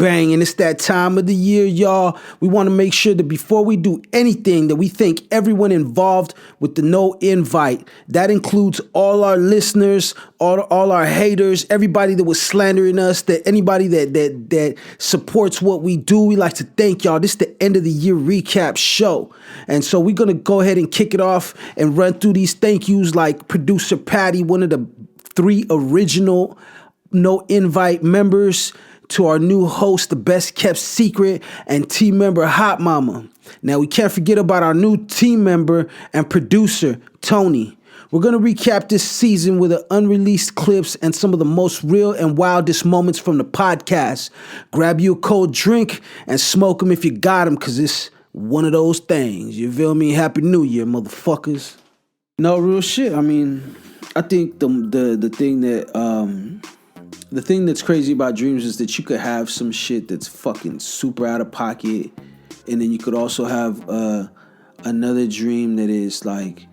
bang. And it's that time of the year, y'all. We want to make sure that before we do anything that we thank everyone involved with the no invite. That includes all our listeners, all our haters, everybody that was slandering us, that anybody that supports what we do. We like to thank y'all. This is the end of the year recap show. And so we're going to go ahead and kick it off and run through these thank yous like producer Patty, one of the 3 original no invite members, to our new host, the best kept secret, and team member Hot Mama. Now we can't forget about our new team member and producer, Tony. We're going to recap this season with unreleased clips and some of the most real and wildest moments from the podcast. Grab you a cold drink and smoke them if you got them, because it's one of those things. You feel me? Happy New Year, motherfuckers. No, real shit. I mean, I think the thing that the thing that's crazy about dreams is that you could have some shit that's fucking super out of pocket, and then you could also have another dream that is like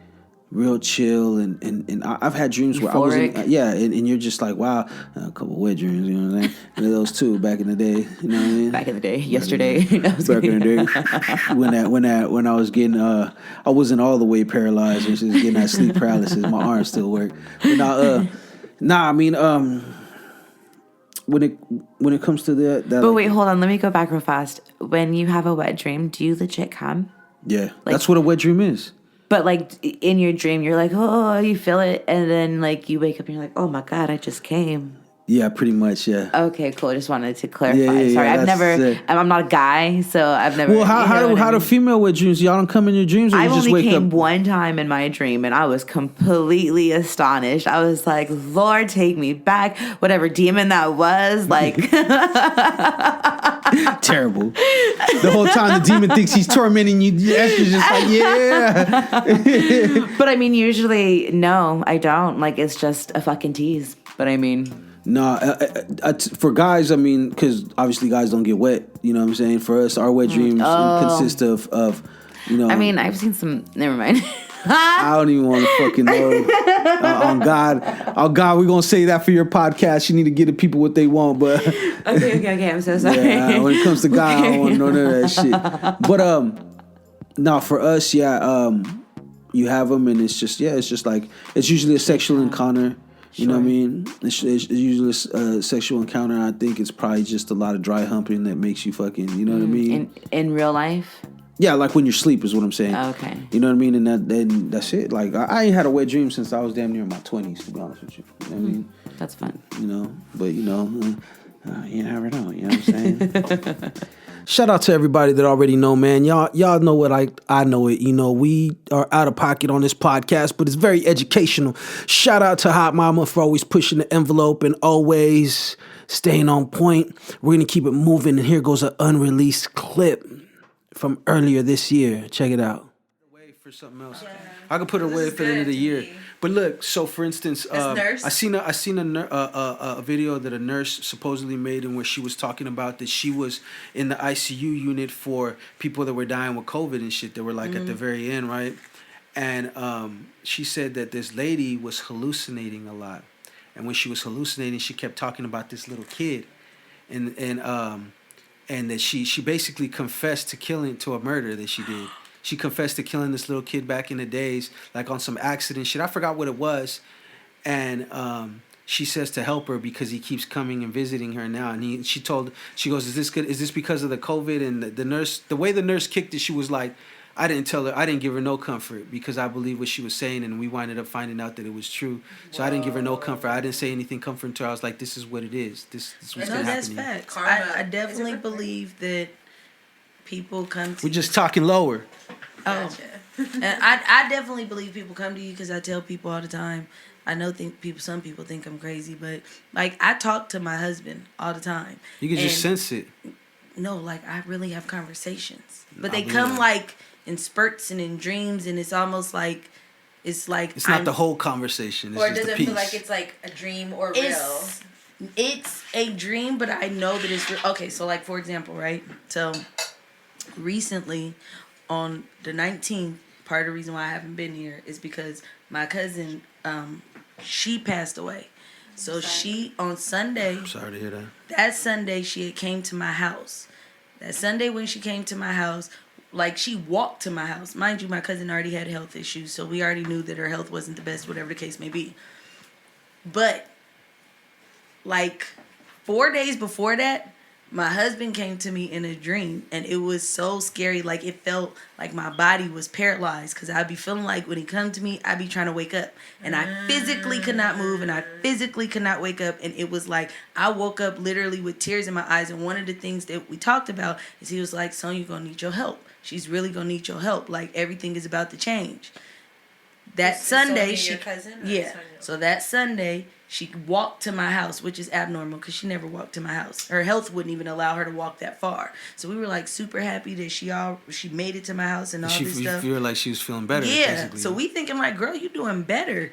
real chill, and I've had dreams Euphoric. where I was and you're just like, wow, a couple wet dreams, you know what I'm saying? And those too back in the day, you know what I mean? Back in the day, yesterday. Back in the day, when I was getting I wasn't all the way paralyzed, I was just getting that sleep paralysis. My arms still work, but I mean when it comes to that but wait, hold on, let me go back real fast. When you have a wet dream, do you legit come? Yeah, that's what a wet dream is. But like in your dream, you're like, oh, you feel it, and then like you wake up and you're like, oh my god, I just came. Yeah, pretty much. Yeah. Okay, cool. Just wanted to clarify. Yeah, Sorry, I've never. it. I'm not a guy, so I've never. Well, how do female wet dreams? Y'all don't come in your dreams, or I you just only wake came up? one time in my dream, and I was completely astonished. I was like, Lord, take me back. Whatever demon that was, like. Terrible. The whole time the demon thinks he's tormenting you. Esther's just like, yeah. But I mean, usually, no, I don't. Like, it's just a fucking tease. But I mean. No, for guys, I mean, because obviously guys don't get wet. You know what I'm saying? For us, our wet dreams consist of, you know. I mean, I've seen some. Never mind. I don't even want to fucking know. On God, we're gonna say that for your podcast. You need to give the people what they want, but okay. I'm so sorry. Yeah, when it comes to God, I don't want to know none of that shit. But no, for us, you have them, and it's just like it's usually a sexual encounter. You know what I mean? It's usually a sexual encounter. And I think it's probably just a lot of dry humping that makes you fucking. You know what I mean? In real life. Yeah, like when you're asleep is what I'm saying. Okay. You know what I mean? And that's it. Like I ain't had a wet dream since I was damn near in my 20s, to be honest with you. You know what I mean? That's fun. You know, but you never know. You know what I'm saying? Shout out to everybody that already know, man. Y'all know what I know it. You know, we are out of pocket on this podcast, but it's very educational. Shout out to Hot Mama for always pushing the envelope and always staying on point. We're going to keep it moving, and here goes an unreleased clip from earlier this year. Check it out. Wait for something else. Yeah. I could put it away for the end of the year. But look, so for instance, I seen a video that a nurse supposedly made, in where she was talking about that she was in the ICU unit for people that were dying with COVID and shit. That were like at the very end, right? And she said that this lady was hallucinating a lot, and when she was hallucinating, she kept talking about this little kid, and that she basically confessed to a murder that she did. She confessed to killing this little kid back in the days, like on some accident shit. I forgot what it was. And she says to help her because he keeps coming and visiting her now. And she goes, is this good? Is this because of the COVID? And the nurse, the way the nurse kicked it, she was like, I didn't give her no comfort because I believe what she was saying. And we winded up finding out that it was true. So I didn't give her no comfort. I didn't say anything comforting to her. I was like, this is what it is. This is what's going to happen. That's facts. I definitely believe that people come to We're just talking lower. Gotcha. And I definitely believe people come to you because I tell people all the time. I know some people think I'm crazy, but like I talk to my husband all the time. You can just sense it. No, like I really have conversations, but they come like in spurts and in dreams, and it's almost like it's not the whole conversation. It's or just does the it piece. feel like it's like a dream or real? It's a dream, but I know that it's real. Okay, so like for example, right? So recently, on the 19th, part of the reason why I haven't been here is because my cousin, she passed away. So she, on Sunday, I'm sorry to hear that. that Sunday, she had came to my house. That Sunday when she came to my house, like, she walked to my house. Mind you, my cousin already had health issues, so we already knew that her health wasn't the best, whatever the case may be. But, like, 4 days before that, my husband came to me in a dream, and it was so scary. Like, it felt like my body was paralyzed, because I'd be feeling like when he come to me, I'd be trying to wake up. And I physically could not move, and I physically could not wake up. And it was like, I woke up literally with tears in my eyes. And one of the things that we talked about is he was like, son, you're going to need your help. She's really going to need your help. Like, everything is about to change. That Sunday, she... Your cousin? Yeah. So that Sunday... she walked to my house, which is abnormal because she never walked to my house. Her health wouldn't even allow her to walk that far. So we were like super happy that she made it to my house and all this stuff. You feel like she was feeling better. Yeah. Basically. So we thinking like, girl, you doing better.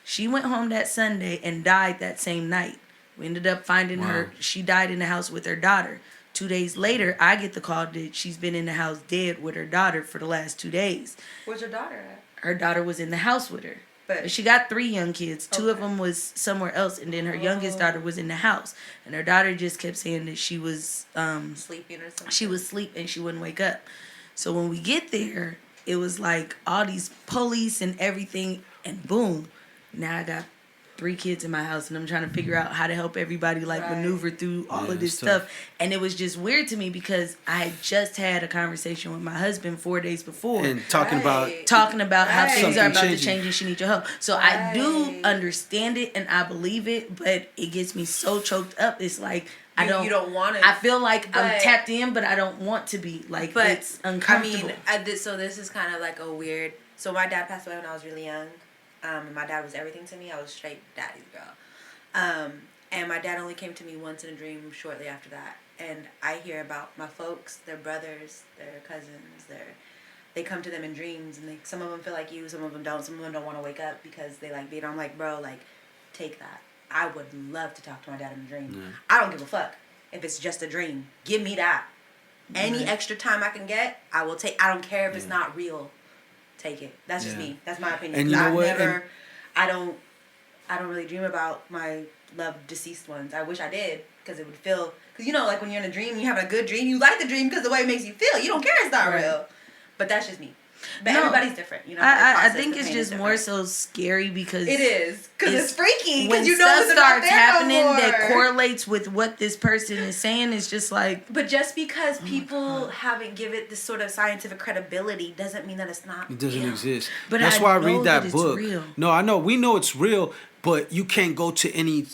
She went home that Sunday and died that same night. We ended up finding her. She died in the house with her daughter. 2 days later, I get the call that she's been in the house dead with her daughter for the last 2 days. Where's her daughter at? Her daughter was in the house with her. But she got 3 young kids. 2 of them was somewhere else, and then her youngest daughter was in the house. And her daughter just kept saying that she was sleeping or something. She was asleep and she wouldn't wake up. So when we get there, it was like all these police and everything, and boom, now I got 3 kids in my house, and I'm trying to figure out how to help everybody maneuver through all of this stuff. And it was just weird to me because I had just had a conversation with my husband 4 days before, and talking about how things are about to changing. change and she needs your help. So I do understand it and I believe it, but it gets me so choked up. It's like you don't want to. I feel like I'm tapped in, but I don't want to be. Like, but it's uncomfortable. I mean, so this is kind of like a weird. So my dad passed away when I was really young. And my dad was everything to me. I was straight daddy's girl. And my dad only came to me once in a dream shortly after that. And I hear about my folks, their brothers, their cousins, they come to them in dreams. And some of them feel like you, some of them don't. Some of them don't want to wake up because they like being. I'm like, bro, like, take that. I would love to talk to my dad in a dream. Yeah. I don't give a fuck if it's just a dream. Give me that. Any extra time I can get, I will take. I don't care if it's not real. Take it. That's just me. That's my opinion. And you know what? I don't really dream about my loved deceased ones. I wish I did because it would feel. Because you know, like when you're in a dream, you have a good dream. You like the dream because the way it makes you feel. You don't care it's not real. But that's just me. But everybody's different. You know. I think it's just more so scary because it is because it's freaky. When you know stuff starts happening no that correlates with what this person is saying, it's just like. But just because people haven't given it this sort of scientific credibility doesn't mean that it's not. It doesn't exist. But that's why I read that it's book. Real. No, I know. We know it's real. But you can't go to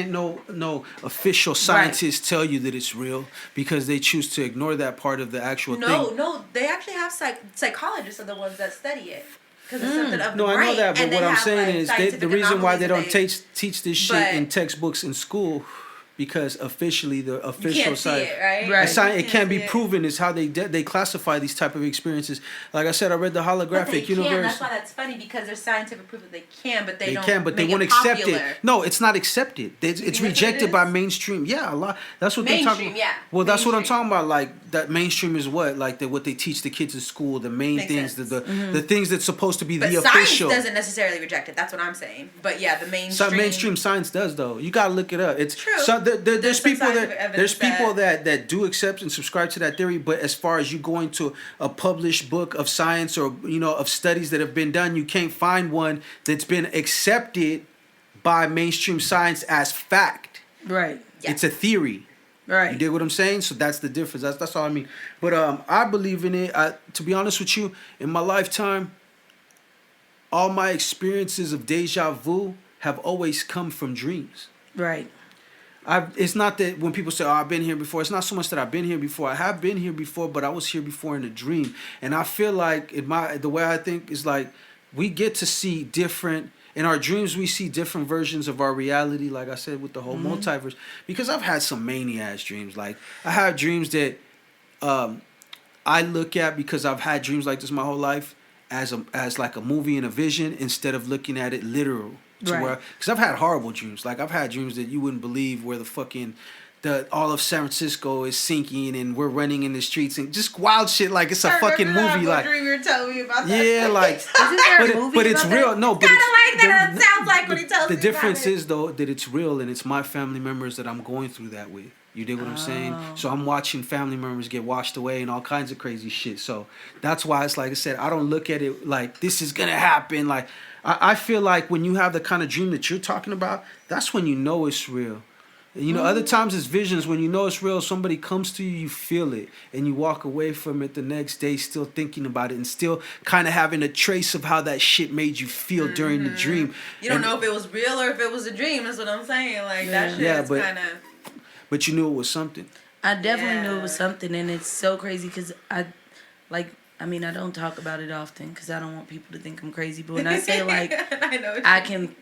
no official scientists tell you that it's real because they choose to ignore that part of the actual thing. No, they actually have psychologists are the ones that study it. Because it's something of the brain. I know that, but what I'm saying is the reason why they don't teach this shit in textbooks in school. Because officially, the official side, it can't be proven is how they classify these type of experiences. Like I said, I read the holographic universe. That's why that's funny because there's scientific proof that they can, but they don't. Can, but they won't accept it. No, it's not accepted. It's rejected by mainstream. Yeah, a lot. That's what they're talking about. Yeah. Well, that's what I'm talking about. Like that mainstream is what what they teach the kids in school. The main things, the things that's supposed to be the official. Science doesn't necessarily reject it. That's what I'm saying. But yeah, the mainstream. Mainstream science does though. You gotta look it up. It's true. There's people that do accept and subscribe to that theory, but as far as you going to a published book of science or of studies that have been done, you can't find one that's been accepted by mainstream science as fact. Right. Yeah. It's a theory. Right. You dig what I'm saying? So that's the difference. That's all I mean. But I believe in it. To be honest with you, in my lifetime, all my experiences of deja vu have always come from dreams. Right. It's not that when people say, I've been here before, it's not so much that I've been here before. I have been here before, but I was here before in a dream. And I feel like the way I think is like we get to see different, in our dreams we see different versions of our reality, like I said, with the whole multiverse. Because I've had some mania-ass dreams. Like I have dreams that I look at because I've had dreams like this my whole life as like a movie and a vision instead of looking at it literal. Because I've had horrible dreams. Like I've had dreams that you wouldn't believe where the fucking all of San Francisco is sinking and we're running in the streets and just wild shit like it's a fucking movie. Like dream you're telling me about that. yeah, like but it's real. No, but Kind of like that. It sounds like when he tells me the difference about it. is though that it's real and it's my family members that I'm going through that with. You dig what I'm saying? So I'm watching family members get washed away and all kinds of crazy shit. So that's why it's like I said, I don't look at it like this is gonna happen. Like I feel like when you have the kind of dream that you're talking about, that's when you know it's real. You know, other times it's visions. When you know it's real, somebody comes to you, you feel it, and you walk away from it the next day still thinking about it and still kind of having a trace of how that shit made you feel during the dream. You don't know if it was real or if it was a dream. That's what I'm saying. Like that shit is kind of. But you knew it was something. I definitely knew it was something, and it's so crazy because I don't talk about it often because I don't want people to think I'm crazy. But when I say like, I can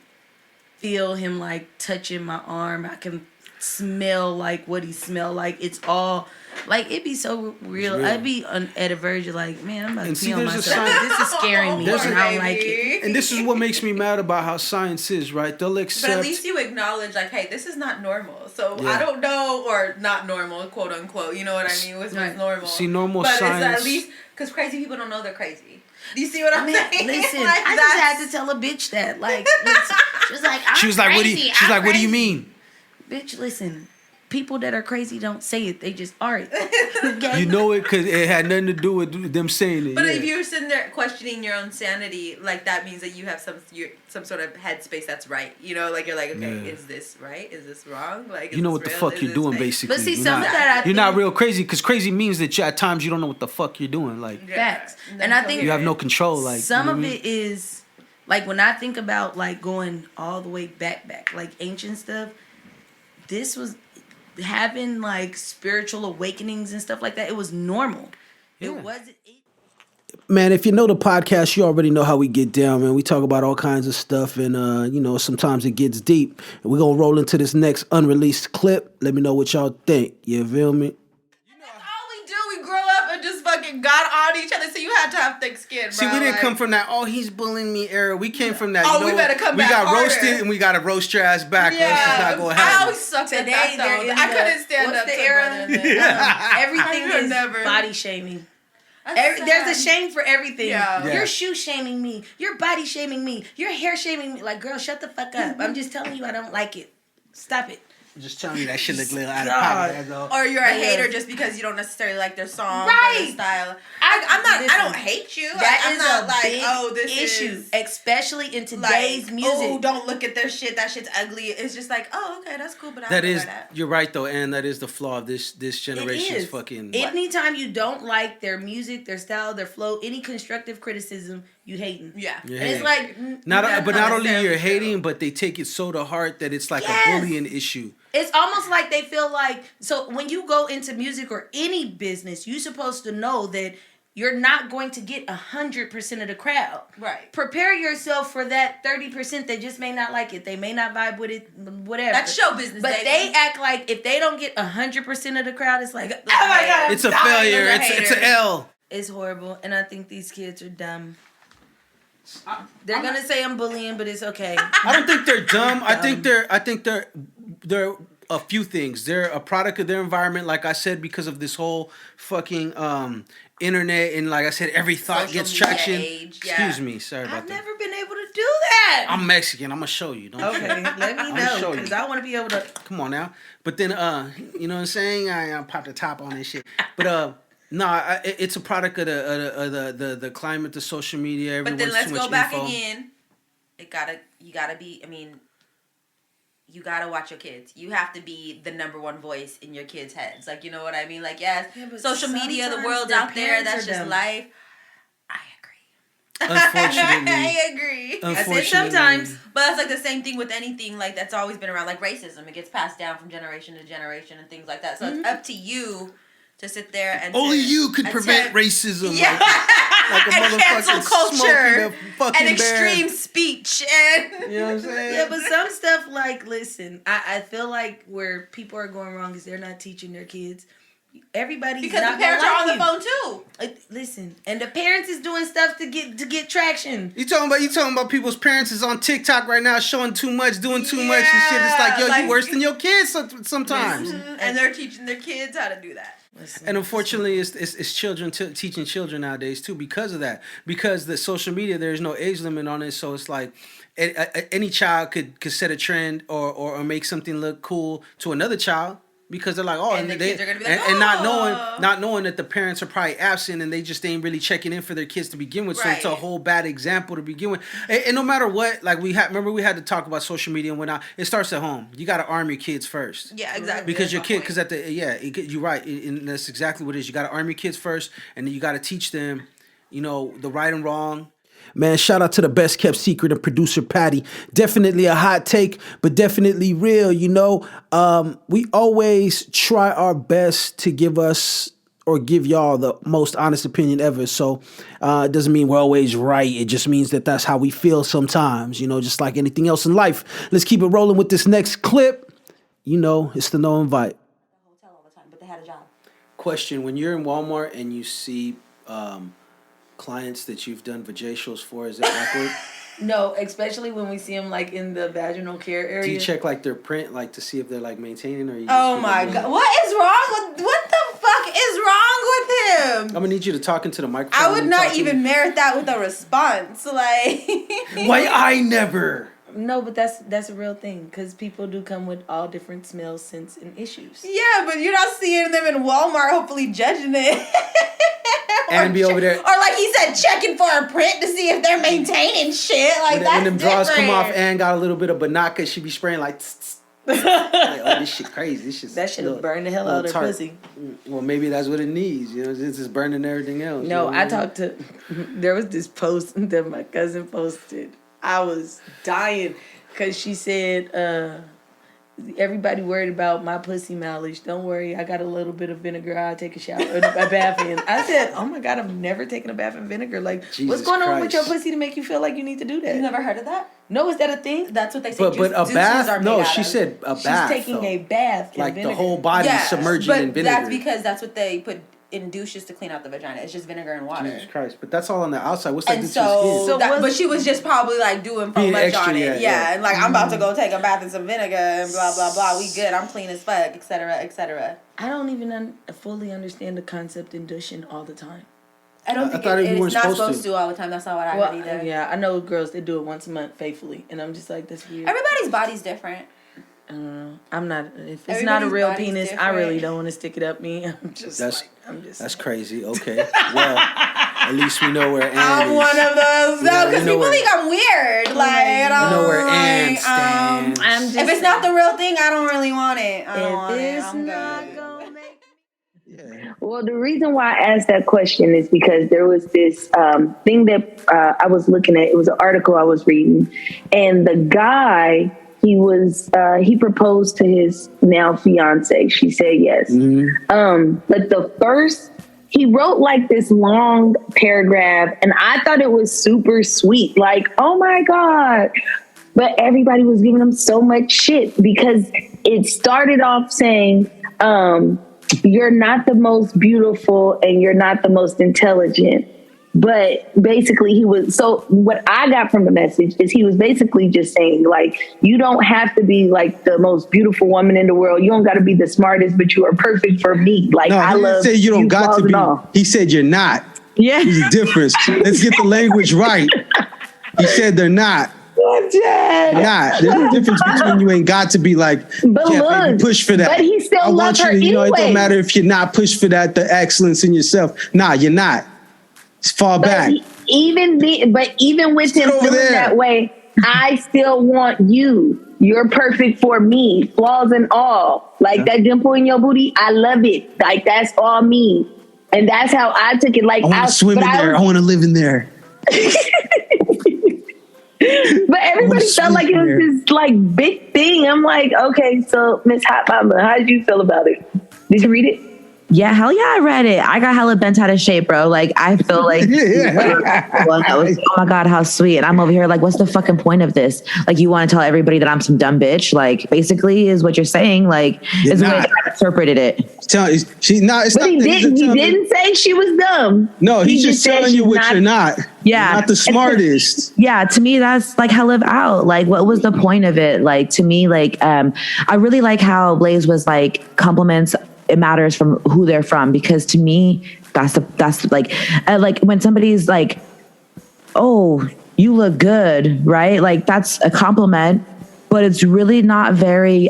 feel him like touching my arm. I can smell like what he smelled like. It's all like it'd be so real. I'd be at a verge of like, man, I'm about to pee on myself. This is scaring me. And I don't like it. And this is what makes me mad about how science is, right? They'll accept. But at least you acknowledge, like, hey, this is not normal. So I don't know, or not normal, quote unquote. You know what I mean? What's normal? See, normal but science. But it's at least because crazy people don't know they're crazy. Do you see what I'm saying? Listen, like, I just had to tell a bitch that. Like, she was like, she was like, crazy. What do you mean? Bitch, listen. People that are crazy don't say it. They just are it. Okay? You know it because it had nothing to do with them saying it. But if you're sitting there questioning your own sanity, like that means that you have some sort of headspace that's right. You know, like you're like, okay, is this right? Is this wrong? Like, you know what the fuck you're doing, basically. But see, some of that you're not real crazy because crazy means that at times you don't know what the fuck you're doing. Like facts, and I think you have no control. Like some of it is like when I think about like going all the way back, like ancient stuff. This was having like spiritual awakenings and stuff like that. It was normal. It wasn't. Man, if you know the podcast, you already know how we get down, man. We talk about all kinds of stuff, and sometimes it gets deep. And we're gonna roll into this next unreleased clip. Let me know what y'all think. You feel me? We grow up and just fucking got on each other, so you had to have thick skin, bro. See, we didn't come from that, he's bullying me era. We came from that, we better come back. We got harder. roasted and we got to roast your ass back. Yeah. This is not going to happen. I always sucked at that, though. I couldn't stand up to brother. Everything is body shaming. There's a shame for everything. Yeah. You're shoe shaming me. You're body shaming me. You're hair shaming me. Like, girl, shut the fuck up. I'm just telling you I don't like it. Stop it. I'm just telling you that shit look a little out of pocket. Or you're a hater just because you don't necessarily like their song or their style. I don't hate you. That is not a like, big this issue, is especially in today's music. Oh, don't look at their shit. That shit's ugly. It's just like, oh, okay, that's cool, but I don't like that. You're right though, and that is the flaw of this generation's fucking. Anytime you don't like their music, their style, their flow, any constructive criticism, you hating. Yeah, and it's like not only you're hating, but they take it so to heart that it's like a bullying issue. It's almost like they feel like, so when you go into music or any business, you're supposed to know that you're not going to get 100% of the crowd. Right. Prepare yourself for that 30% that just may not like it. They may not vibe with it, whatever. That's show business, but they act like if they don't get 100% of the crowd, it's like, oh my God, it's a failure. It's an L. It's horrible, and I think these kids are dumb. They're gonna say I'm bullying, but it's okay. I don't think they're dumb. I think they're a few things. They're a product of their environment, like I said, because of this whole fucking internet, and like I said, every thought social gets traction. Age, Excuse me, sorry about I've that. never been able to do that. I'm Mexican. I'm gonna show you. Okay, let me know because I want to be able to. Come on now, but then you know what I'm saying? I pop the top on this shit, but no, it's a product of the climate, the social media. But then let's go back again. You gotta watch your kids. You have to be the number one voice in your kids' heads. Like, you know what I mean? Like, yes, social media, the world's out there. That's just life. I agree. Unfortunately. I agree. Unfortunately. Sometimes. But that's like the same thing with anything like that's always been around. Like racism. It gets passed down from generation to generation and things like that. So it's up to you to sit there and only you could prevent racism. Yeah. Like a and cancel culture and extreme bear. speech and you know what I'm saying? Yeah, but some stuff like, listen, I feel like where people are going wrong is they're not teaching their kids everybody's Because not the parents gonna are on like the phone too. Listen, and the parents is doing stuff to get traction. You talking about people's parents is on TikTok right now showing too much, doing too much and shit. It's like, yo, like, you worse than your kids sometimes. And they're teaching their kids how to do that. And unfortunately, it's children teaching children nowadays too because of that. Because the social media, there's no age limit on it, so it's like any child could set a trend or make something look cool to another child. Because they're like, oh, and the kids are gonna be like, and not knowing that the parents are probably absent and they just ain't really checking in for their kids to begin with. Right. So it's a whole bad example to begin with. And no matter what, like we had to talk about social media and whatnot. It starts at home. You got to arm your kids first. Yeah, exactly. Because your kid, because you're right, and that's exactly what it is. You got to arm your kids first, and then you got to teach them, the right and wrong. Man, shout out to the best kept secret and producer Patty. Definitely a hot take, but definitely real, We always try our best to give y'all the most honest opinion ever. So it doesn't mean we're always right. It just means that's how we feel sometimes, just like anything else in life. Let's keep it rolling with this next clip. It's the No Invite. Hotel all the time, but they had a job. Question, when you're in Walmart and you see clients that you've done vajacials for, is it awkward? No, especially when we see them like in the vaginal care area. Do you check like their print, like to see if they're like maintaining, or you? Oh my God! What is wrong with? What the fuck is wrong with him? I'm gonna need you to talk into the microphone. I would not even merit that with a response. Like, why I never? No, but that's a real thing because people do come with all different smells, scents, and issues. Yeah, but you're not seeing them in Walmart, hopefully judging it. And be over there. Or like he said, checking for a print to see if they're maintaining shit. Like that's when them different. draws come off and got a little bit of banaka, she be spraying like, like, oh, this shit crazy. This shit. That should have burned the hell out of her pussy. Well, maybe that's what it needs. It's just burning everything else. No, I talked to. There was this post that my cousin posted. I was dying because she said, everybody worried about my pussy mileage. Don't worry, I got a little bit of vinegar. I'll take a shower, a bath in. I said, oh my God, I've never taken a bath in vinegar. Like, Jesus what's going on with Christ. your pussy to make you feel like you need to do that? You never heard of that? No, is that a thing? That's what they say. But a bath? No, she said a bath. She's taking a bath in like vinegar. the whole body submerging in vinegar. That's because that's what they put in douches to clean out the vagina. It's just vinegar and water. Jesus Christ! But that's all on the outside. What's that And do to the skin? but she was just probably like doing Being much extra, on it. yeah. And like I'm about to go take a bath in some vinegar and blah blah blah. We good. I'm clean as fuck, etc. etc. I don't even fully understand the concept in douching all the time. I don't think it's not supposed to all the time. That's not what I heard either. Yeah, I know girls that do it once a month faithfully, and I'm just like, that's weird. Everybody's body's different. I'm not. If it's not a real penis, I really don't want to stick it up me. That's crazy. Okay, well, at least we know where Ann I'm is. one of those. No, because people think I'm weird. Like, we know where Ann stands. If it's not the real thing, I don't really want it. I don't want it. It's I'm not good. gonna make. Yeah. Well, the reason why I asked that question is because there was this thing that I was looking at. It was an article I was reading, and the guy, he proposed to his now fiance. She said yes. Mm-hmm. But he wrote like this long paragraph, and I thought it was super sweet. Like, oh my God. But everybody was giving him so much shit because it started off saying, you're not the most beautiful and you're not the most intelligent. But basically what I got from the message is he was basically just saying, like, you don't have to be like the most beautiful woman in the world. You don't got to be the smartest, but you are perfect for me. Like, I love you. You don't got to be. He said you're not. Yeah. There's a difference. Let's get the language right. He said they're not. Not. There's a difference between you ain't got to be like, baby, push for that. But he still loves her anyway. It don't matter if you're not push for that, the excellence in yourself. Nah, you're not. Fall back. Even with him feeling that way, I still want you. You're perfect for me, flaws and all. Like that dimple in your booty, I love it. Like that's all me, and that's how I took it. Like I want to swim in there. I want to live in there. But everybody felt like it was this like big thing. I'm like, okay, so Miss Hot Mama, how did you feel about it? Did you read it? Yeah, hell yeah, I read it. I got hella bent out of shape, bro. Like, I feel like, oh my God, how sweet. And I'm over here like, what's the fucking point of this? Like, you want to tell everybody that I'm some dumb bitch? Like, basically is what you're saying. Like, is the way I interpreted it. He didn't say she was dumb. No, he's just telling you what you're not. Yeah. You're not the smartest. Yeah, to me, that's like hell live out. Like, what was the point of it? Like, to me, like, I really like how Blaze was like, compliments, it matters from who they're from, because to me, that's like when somebody's like, oh, you look good, right? Like, that's a compliment, but it's really not very,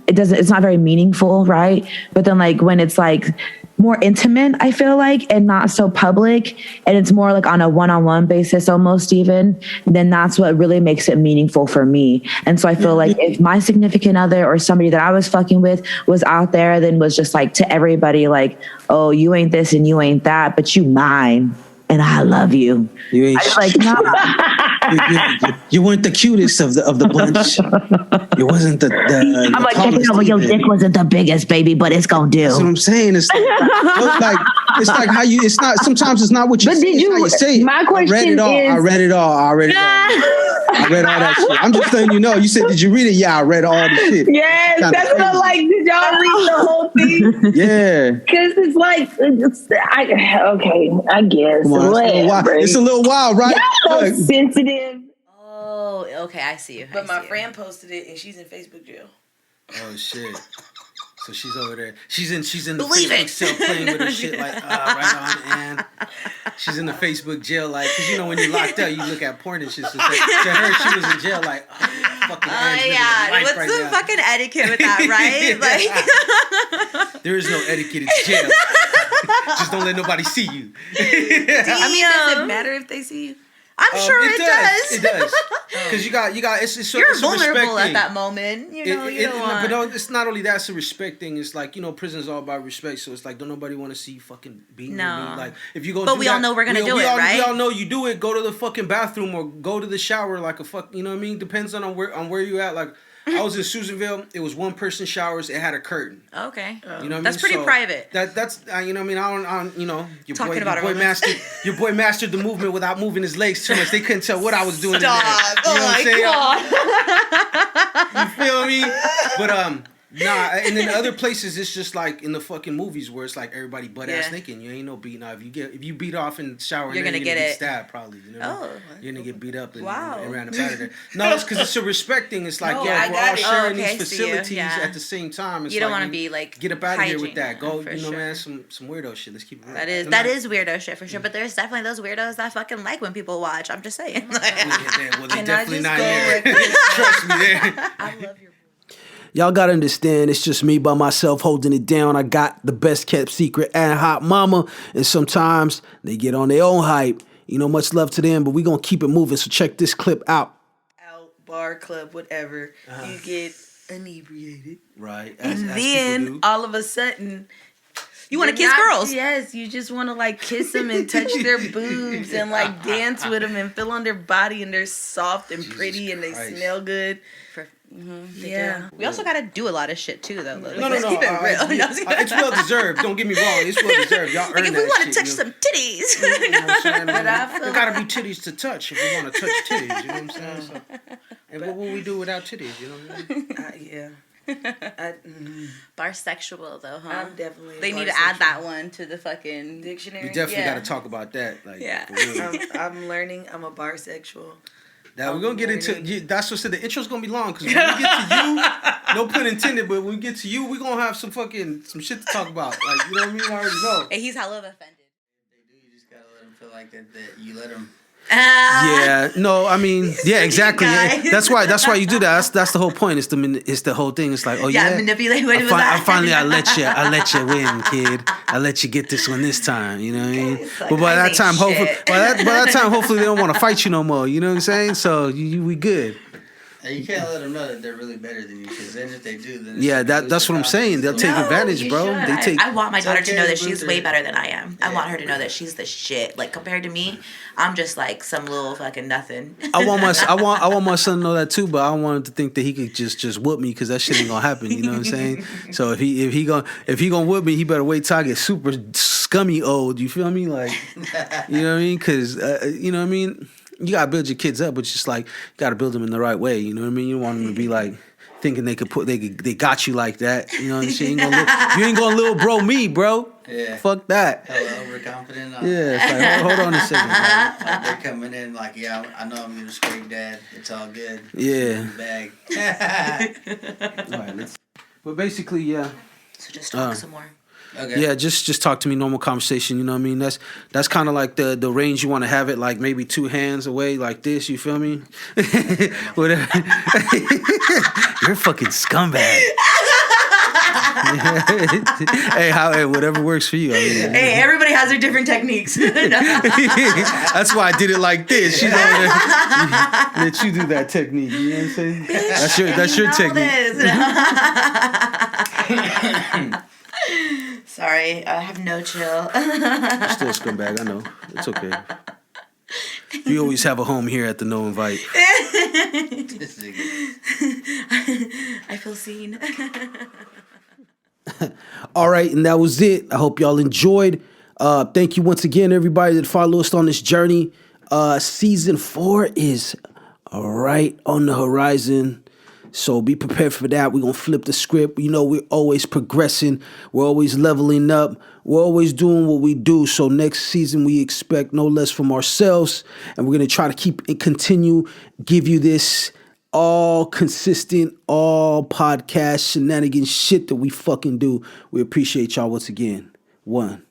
it's not very meaningful, right? But then like when it's like more intimate, I feel like, and not so public, and it's more like on a one-on-one basis almost even, then that's what really makes it meaningful for me. And so I feel like if my significant other or somebody that I was fucking with was out there, then was just like to everybody like, oh, you ain't this and you ain't that, but you mine and I love you. You ain't like, nah. you weren't the cutest of the bunch. You wasn't the I'm like, your dick wasn't the biggest, baby, but it's gonna do. That's what I'm saying. It's like how you. It's not. Sometimes it's not what you. But did you? You say it. My question I read it all. I read all that shit. I'm just letting you know. You said, did you read it? Yeah, I read all the shit. Yes, that's what I'm like. Did y'all read the whole thing? Yeah. Because it's like, I guess. It's a little wild, right? Y'all so sensitive. Oh, okay, I see you. But my friend posted it, and she's in Facebook jail. Oh shit. So she's over there. She's in the Believe Facebook it. cell playing with her shit like right on, and she's in the Facebook jail like, because you know when you're locked up you look at porn and shit. So to her she was in jail like, fucking what's right the now. fucking etiquette with that, right? Like, there is no etiquette. It's jail. Just don't let nobody see you. I mean, does it matter if they see you? I'm sure it does. It does. Because you got. It's You're it's vulnerable a at that moment. You know, you don't want. But no, it's not only that. It's a respect thing. It's like, prison is all about respect. So it's like, don't nobody want to see you fucking beating me. Like, if you go. But we all know we're gonna do it, right? We all know you do it. Go to the fucking bathroom or go to the shower like a fuck. You know what I mean? Depends on where you at. Like, I was in Susanville. It was one person showers. It had a curtain. Okay. You know what I mean? That's pretty private. That's you know what I mean? I don't your boy mastered the movement without moving his legs too much. They couldn't tell what I was doing. Stop. In there. You know what I'm saying? You feel me? But and then other places it's just like in the fucking movies where it's like everybody butt ass naked. You ain't no beat. Now if you beat off in the shower, you're gonna get stabbed probably. You know? You're gonna get beat up and ran about there. No, it's because it's a respect thing. It's like we're all sharing these facilities at the same time. It's you don't want to be like get up out of here with that. Go, man, some weirdo shit. Let's keep it real. That is weirdo shit for sure. But there's definitely those weirdos that fucking like when people watch. I'm just saying. Well, they definitely not here. Trust me, there. I love your. Y'all gotta understand, it's just me by myself holding it down. I got the best kept secret and hot mama, and sometimes they get on their own hype. Much love to them, but we gonna keep it moving. So check this clip out. Bar, club, whatever. You get inebriated, right? And then all of a sudden, you want to kiss girls. Yes, you just want to like kiss them and touch their boobs and like dance with them and feel on their body, and they're soft and pretty and they smell good. Yeah. We also got to do a lot of shit too, though. No. Keep it real. It's well deserved. Don't get me wrong. It's well deserved. Y'all earn if we want to touch some titties. You know what I'm saying? There gotta be titties to touch if we want to touch titties. You know what I'm saying? So, and what will we do without titties? You know what I mean? Barsexual though, huh? I'm definitely. They need to add that one to the fucking dictionary. We definitely got to talk about that. Like, I'm learning. I'm a barsexual. Now we're gonna get into. That's what I said. The intro's gonna be long because when we get to you, no pun intended, but when we get to you, we're gonna have some shit to talk about. Like, you know what I mean? I already know. Hey, he's hella offended. They do. You just gotta let them feel like that you let them. Yeah, no, I mean, yeah, exactly. Yeah, that's why you do that. That's the whole point. It's the whole thing. It's like, oh yeah, manipulate. I let you win, kid. I let you get this one this time. You know what I mean? Like, but by that time, hopefully, they don't want to fight you no more. You know what I'm saying? So we good. You can't let them know that they're really better than you, because then if they do, then that's what I'm saying. They'll take advantage, bro. I want my daughter to know that she's way better than I am. I want her to know that she's the shit. Like, compared to me, I'm just like some little fucking nothing. I want my son to know that too, but I don't want him to think that he could just whoop me, because that shit ain't gonna happen. You know what I'm saying? So if he gonna whoop me, he better wait till I get super scummy old. You feel me? Like, you know what I mean? Because you know what I mean. You gotta build your kids up, but it's just like you gotta build them in the right way. You know what I mean? You don't want them to be like thinking they got you like that. You know what I'm saying? You ain't gonna little bro me, bro. Yeah. Fuck that. Hella overconfident. Yeah. It's like, hold on a second. Like they're coming in like, yeah, I know I'm your straight dad. It's all good. Yeah. Bag. All right. But basically, yeah. So just talk some more. Okay. Yeah, just talk to me, normal conversation. You know what I mean? That's kind of like the range you want to have it, like maybe 2 hands away, like this. You feel me? Whatever. You're a fucking scumbag. Hey, whatever works for you. I mean, hey, everybody has their different techniques. That's why I did it like this. She's over there. Let you do that technique. You know what I'm saying? That's your technique. Sorry, I have no chill. Still a scumbag, I know. It's okay. You always have a home here at the No Invite. I feel seen. All right, and that was it. I hope y'all enjoyed. Thank you once again, everybody that followed us on this journey. Season 4 is right on the horizon. So be prepared for that. We're going to flip the script. You know, we're always progressing. We're always leveling up. We're always doing what we do. So next season, we expect no less from ourselves. And we're going to try to continue, give you this all consistent, all podcast shenanigans shit that we fucking do. We appreciate y'all once again. 1.